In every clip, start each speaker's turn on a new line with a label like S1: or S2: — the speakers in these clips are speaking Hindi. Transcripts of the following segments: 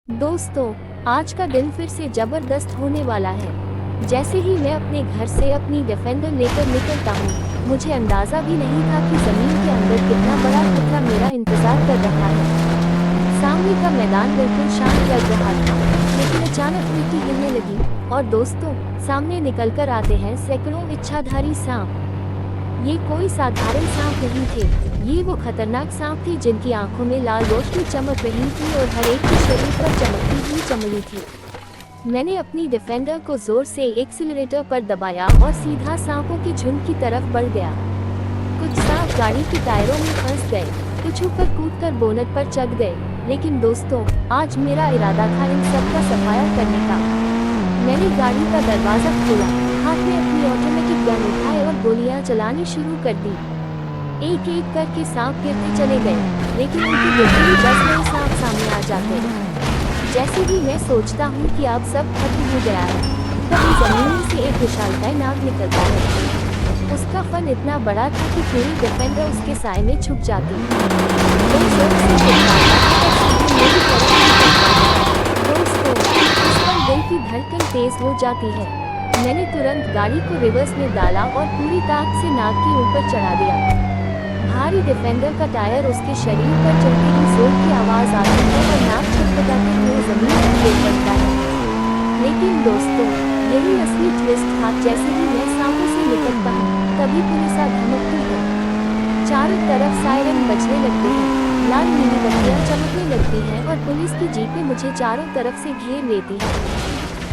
S1: दोस्तों, आज का दिन फिर से जबरदस्त होने वाला है। जैसे ही मैं अपने घर से अपनी डिफेंडर लेकर निकलता हूँ, मुझे अंदाजा भी नहीं था कि जमीन के अंदर कितना बड़ा खतरा मेरा इंतजार कर रहा है। सामने का मैदान बिल्कुल शांत लग रहा था, लेकिन अचानक मिट्टी हिलने लगी और दोस्तों, सामने निकलकर आते हैं सैकड़ों इच्छाधारी सांप। ये कोई साधारण सांप नहीं थे, ये वो खतरनाक सांप थे जिनकी आंखों में लाल रोशनी चमक रही थी और हर एक के शरीर पर चमकती हुई चमड़ी थी। मैंने अपनी डिफेंडर को जोर से एक्सीलरेटर पर दबाया और सीधा सांपों के झुंड की तरफ बढ़ गया। कुछ सांप गाड़ी के टायरों में फंस गए, कुछ ऊपर कूदकर बोनट पर चढ़ गए, लेकिन दोस्तों, आज मेरा इरादा था इन सब का सफाया करने का। मैंने गाड़ी का दरवाजा खोला, हाथ में अपनी ऑटोमेटिक गन उठाए और गोलियां चलानी शुरू कर दी। एक एक करके सांप गिरते चले गए, लेकिन उनकी गिरते ही 10 नए सांप सामने आ जाते हैं। जैसे ही मैं सोचता हूँ कि अब सब खत्म हो गया है, तभी जमीन से एक विशालकाय नाग निकलता है। उसका फन इतना बड़ा था कि पूरी डिफेंडर उसके साए में छुप जाती। वो जोर से चिल्लाता और सीधे मेरी तरफ निकलता है। दोस्तों, इस पर दिल की धड़कन तेज हो जाती है। मैंने तुरंत गाड़ी को रिवर्स में डाला और पूरी ताकत से नाग के ऊपर चढ़ा दिया। भारी डिफेंडर का टायर उसके शरीर पर चलते ही जोर की आवाज आती है और नाग छटपटाते हुए जमीन पर गिर पड़ता है। लेकिन दोस्तों, यही असली ट्विस्ट था। जैसे ही मैं सांपों से निकलता हूँ, तभी पुलिस आ धमकती है। चारों तरफ सायरन बजने लगते हैं, लाल नीली बत्तियां चमकने लगती हैं और पुलिस की जीपें मुझे चारों तरफ से घेर लेती हैं।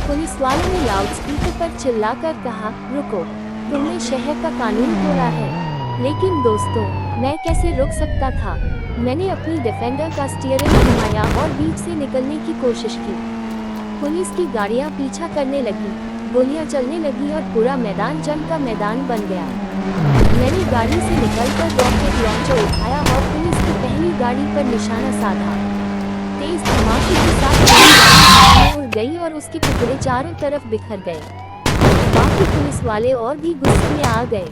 S1: पुलिस वालों ने लाउडस्पीकर पर चिल्लाकर कहा, रुको, तुमने शहर का कानून तोड़ा है। लेकिन दोस्तों, मैं कैसे रुक सकता था। मैंने अपनी डिफेंडर का स्टीयरिंग घुमाया और बीच से निकलने की कोशिश की। पुलिस की गाड़ियां पीछा करने लगी, गोलियां चलने लगी और पूरा मैदान जंग का मैदान बन गया। मैंने गाड़ी से निकलकर रॉकेट लॉन्चर उठाया और पुलिस की पहली गाड़ी पर निशाना साधा। तेज धमाके के साथ उड़ गई और उसके टुकड़े चारों तरफ बिखर गए। बाकी पुलिस वाले और भी गुस्से में आ गए।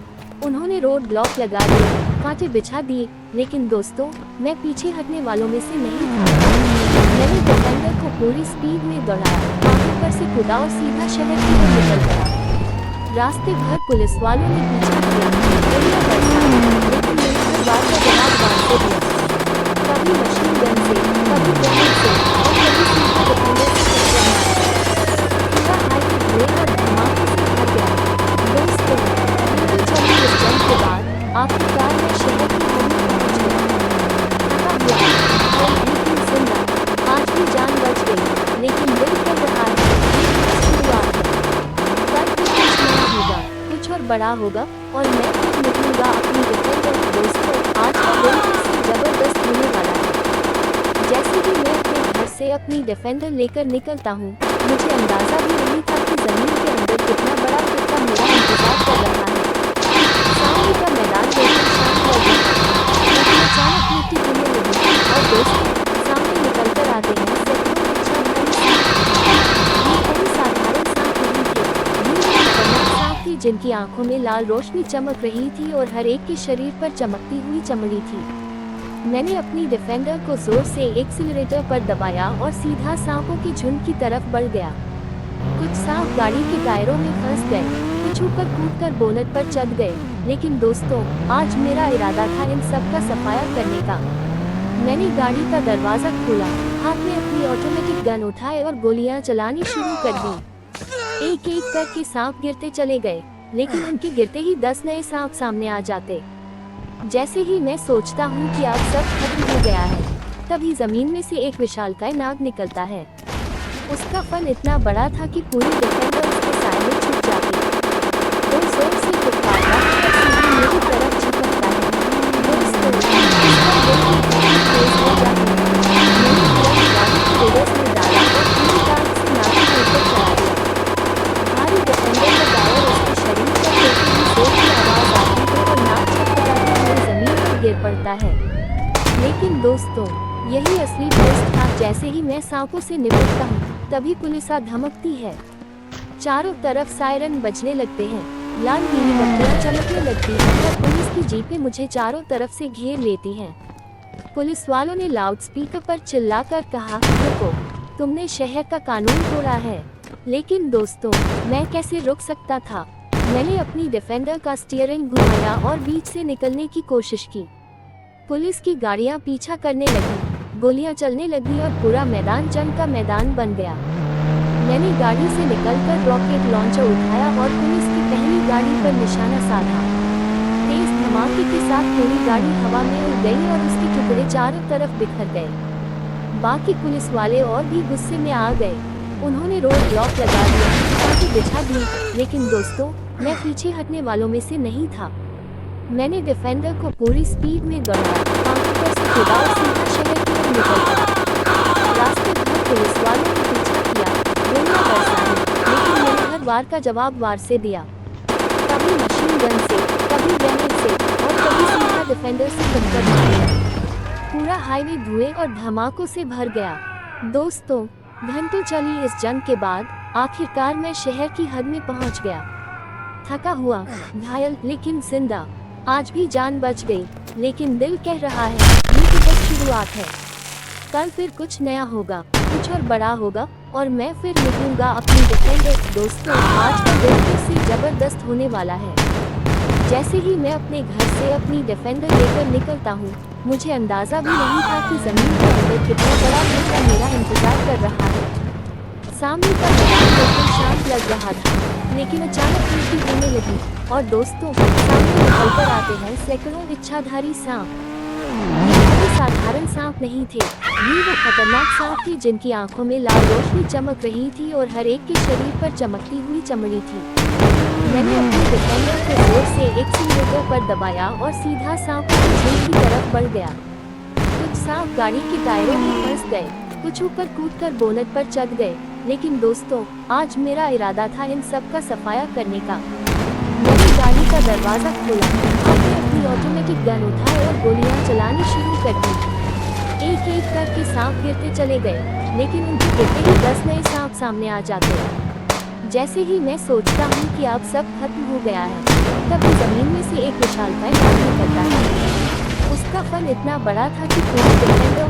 S1: उन्होंने रोड ब्लॉक लगा दिए, कांटे बिछा दिए, लेकिन दोस्तों, मैं पीछे हटने वालों में से नहीं था। मैंने डिफेंडर को पूरी स्पीड में दौड़ाया, आगे पर से कूदा और सीधा शहर की ओर निकल गया। रास्ते भर पुलिस वालों ने पीछा किया, गोलियां बरसाई, लेकिन मैंने हर बार का जवाब बांध दिया। कभी मशीन गन से, कभी ग्रेनेड से और कभी सीधा डिफेंडर से टकराया। पूरा हाईवे ब्रेक और धमाके से भर गया। दोस्तों, मेरी चली इस जंग के बाद आखिरकार मैं शहर की गली पहुंच गया। थका हुआ और बिल्कुल जिंदा, आज भी जान बच गई, लेकिन दिल कह रहा है, ये बस शुरुआत है। कल भी कुछ नया होगा, कुछ और बड़ा होगा और मैं फिर निकलूंगा अपनी डिफेंडर। दोस्तों, आज का दिन फिर से जबरदस्त होने वाला है। जैसे ही मैं अपने घर से अपनी डिफेंडर लेकर निकलता हूँ, मुझे अंदाजा भी नहीं था कि जमीन के अंदर कितना बड़ा खतरा मेरा इंतजार कर रहा है। सामने का मैदान बिल्कुल शांत लग रहा था, लेकिन अचानक मिट्टी हिलने लगी और दोस्तों, सामने निकलकर आते हैं सैकड़ों इच्छाधारी सांप। ये कोई साधारण सांप नहीं थे, ये वो खतरनाक सांप थे जिनकी आंखों में लाल रोशनी चमक रही थी और हर एक के शरीर पर चमकती हुई चमड़ी थी। मैंने अपनी डिफेंडर को जोर से एक्सीलरेटर पर दबाया और सीधा सांपों के झुंड की तरफ बढ़ गया। कुछ सांप गाड़ी के टायरों में फंस गए, कुछ ऊपर कूदकर बोनट पर चढ़ गए, लेकिन दोस्तों, आज मेरा इरादा था इन सब का सफाया करने का। मैंने गाड़ी का दरवाजा खोला, हाथ में अपनी ऑटोमेटिक गन उठाए और गोलियां चलानी शुरू कर दी। एक एक करके सांप गिरते चले गए, लेकिन उनके गिरते ही 10 नए सांप सामने आ जाते। जैसे ही मैं सोचता हूँ कि अब सब खत्म हो गया है, तभी जमीन में से एक विशालकाय नाग निकलता है। उसका फन इतना बड़ा था कि पूरी डिफेंडर उसके साए में छुप जाती। वो जोर से फुटपाथा और सीधे मेरी तरफ चिपकता है। दोस्तों, इसका दिल की धड़कन तेज हो जाती है। मैंने तुरंत गाड़ी को रिवर्स में डाला और पूरी ताकत से नाग के ऊपर चढ़ा दिया। भारी डिफेंडर का टायर उसके शरीर पर चलते ही जोर की आवाज आती है और नाग छटपटाते हुए जमीन पर गिर पड़ता है। लेकिन दोस्तों, यही असली ट्विस्ट था। जैसे ही मैं सांपों से निपटता हूँ, तभी पुलिस आ धमकती है। चारों तरफ सायरन बजने लगते हैं, लाल नीली बत्तियां चमकने लगती हैं और पुलिस की जीपें मुझे चारों तरफ से घेर लेती हैं। पुलिस वालों ने लाउडस्पीकर पर चिल्लाकर कहा, रुको, तुमने शहर का कानून तोड़ा है। लेकिन दोस्तों, मैं कैसे रुक सकता था। मैंने अपनी डिफेंडर का स्टीयरिंग घुमाया और बीच से निकलने की कोशिश की। पुलिस की गाड़ियां पीछा करने लगी, गोलियां चलने लगी और पूरा मैदान जंग का मैदान बन गया। मैंने गाड़ी से निकलकर रॉकेट लॉन्चर उठाया और पुलिस की पहली गाड़ी पर निशाना साधा। तेज धमाके के साथ पूरी गाड़ी हवा में उड़ गई और उसके टुकड़े चारों तरफ बिखर गए। बाकी पुलिस वाले और भी गुस्से में आ गए। उन्होंने रोड ब्लॉक लगा दिया, काफी बिछा दी। लेकिन दोस्तों, मैं पीछे हटने वालों में से नहीं था। मैंने डिफेंडर को पूरी स्पीड में दौड़ाया, आंखों पर से खुदा और सीधा शहर की ओर निकल गया। रास्ते भर पुलिस वालों ने पीछा किया, गोलियां बरसाई, लेकिन मैंने हर वार का जवाब वार से दिया। कभी मशीन गन से, कभी ग्रेनेड से और कभी सीधा डिफेंडर से टक्कर मारी। पूरा हाईवे धुएं और धमाकों से भर गया। दोस्तों, घंटों चली इस जंग के बाद आखिरकार मैं शहर की हद में पहुंच गया। थका हुआ, घायल, लेकिन जिंदा। आज भी जान बच गई, लेकिन दिल कह रहा है ये तो बस शुरुआत है। कल फिर कुछ नया होगा, कुछ और बड़ा होगा और मैं फिर निकलूंगा अपनी डिफेंडर। दोस्तों, आज का दिन फिर से जबरदस्त होने वाला है। जैसे ही मैं अपने घर से अपनी डिफेंडर लेकर निकलता हूँ, मुझे अंदाजा भी नहीं था कि जमीन के अंदर कितना बड़ा खतरा मेरा इंतजार कर रहा है। सामने का मैदान बिल्कुल शांत लग रहा था, लेकिन अचानक उल्टी होने लगी और दोस्तों, सामने निकलकर आते हैं सैकड़ों इच्छाधारी सांप। ये कोई साधारण सांप नहीं थे, ये वो खतरनाक सांप थे जिनकी आंखों में लाल रोशनी चमक रही थी और हर एक के शरीर पर चमकती हुई चमड़ी थी। मैंने अपने डिफेंडर को जोर से एक्सीलरेटर पर दबाया और सीधा सांप की झील की तरफ बढ़ गया। कुछ सांप गाड़ी के टायरों में फंस गए, कुछ ऊपर कूदकर बोनट पर चढ़ गए। लेकिन दोस्तों, आज मेरा इरादा था इन सब का सफाया करने का। मैंने गाड़ी का दरवाजा खोला, हमने अपनी ऑटोमेटिक गन उठाई और गोलियां चलानी शुरू कर दी। एक एक करके सांप गिरते चले गए, लेकिन उनके गिरते ही 10 नए सांप सामने आ जाते। जैसे ही मैं सोचता हूँ कि अब सब खत्म हो गया है, तभी जमीन में से एक विशालकाय निकलता है। उसका फन इतना बड़ा था कि पूरी डिफेंडर